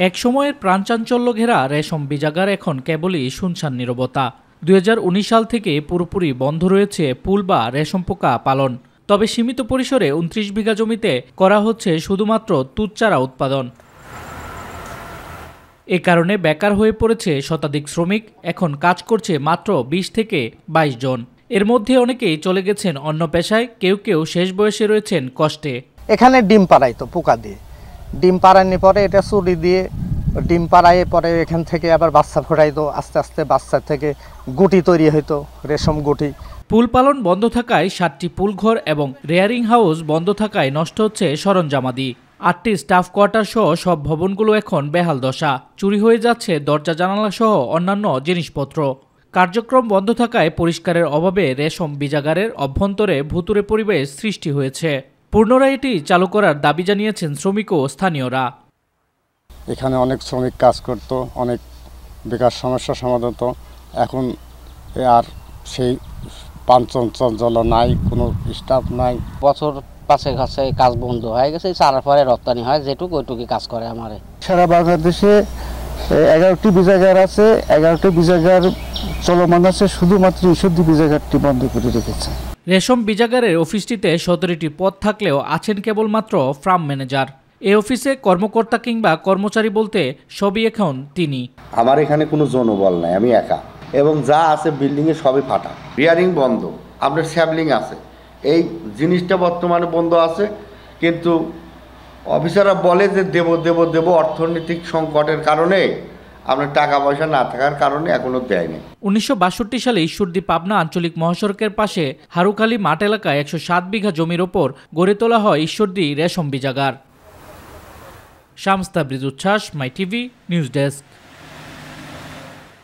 এক সময়ের প্রাণচাঞ্চল্য ঘেরা রেশম বীজাগার এখন কেবলই শুনশান নীরবতা। 2019 সাল থেকে পুরোপুরি বন্ধ রয়েছে পুল বা রেশম পোকা পালন। তবে সীমিত পরিসরে 29 বিঘা জমিতে করা হচ্ছে শুধুমাত্র তুঁত চারা উৎপাদন। এ কারণে বেকার হয়ে পড়েছে শতাধিক শ্রমিক। এখন কাজ করছে মাত্র 20 থেকে 22 জন। এর মধ্যে অনেকেই চলে গেছেন অন্য পেশায়, কেউ কেউ শেষ বয়সে রয়েছেন কষ্টে। এখানে ডিম পাড়াইতো পোকা দিয়ে, ডিম পাড়ানি পরে এটা চুরি দিয়ে ডিম পাড়াইয়ে পরে এখান থেকে আবার বাচ্চা ফোটাইতো। আস্তে আস্তে বাচ্চা থেকে গুটি তৈরি হইতো, রেশম গুটি। পুল পালন বন্ধ থাকায় 7টি পুল ঘর এবং রেয়ারিং হাউস বন্ধ থাকায় নষ্ট হচ্ছে সরঞ্জামাদি। 8টি স্টাফ কোয়ার্টার সহ সব ভবনগুলো এখন বেহাল দশা। চুরি হয়ে যাচ্ছে দরজা জানালা সহ অন্যান্য জিনিসপত্র। কার্যক্রম বন্ধ থাকায় পরিষ্কারের অভাবে রেশম বীজাগারের অভ্যন্তরে ভুতুড়ে পরিবেশ সৃষ্টি হয়েছে। পুনরায় এটি চালু করার দাবি জানিয়েছেন শ্রমিক ও স্থানীয়রা। এখানে অনেক শ্রমিক কাজ করত, অনেক বেকার সমস্যা সমাধান হতো। এখন আর সেই প্রাণচাঞ্চল্য নাই, কোনো স্টাফ নাই। বছর পাঁচেক কাছে কাজ বন্ধ হয়ে গেছে, চারার পরে রপ্তানি হয় যেটুকু ওইটুকু কাজ করে আমারে। সারা বাংলাদেশে 11টি বীজাগার আছে, 11টি বীজাগার চলমান আছে, শুধুমাত্র ঈশ্বরদী বীজাগারটি বন্ধ করে রেখেছে। রেশম বীজাগারের অফিসটিতে 17টি পদ থাকলেও আছেন কেবলমাত্র ফার্ম ম্যানেজার। এই অফিসে কর্মকর্তা কিংবা কর্মচারী বলতে সবই এখন তিনি। আমার এখানে কোনো জনবল নাই, আমি একা, এবং যা আছে বিল্ডিংয়ে সবই ফাটা। রিয়ারিং বন্ধ, আপনার স্যাবলিং আছে, এই জিনিসটা বর্তমানে বন্ধ আছে। কিন্তু অফিসাররা বলে যে দেব অর্থনৈতিক সংকটের কারণে, আপনার টাকা পয়সা না থাকার কারণে এখনো দেয়নি। 1962 সালে ঈশ্বরদী পাবনা আঞ্চলিক মহাসড়কের পাশে হারুখালী মাঠ এলাকায় 107 বিঘা জমির ওপর গড়ে তোলা হয় ঈশ্বরদী রেশম বীজাগার। শামস তাবরিজ উচ্ছ্বাস, মাই টিভি নিউজ ডেস্ক।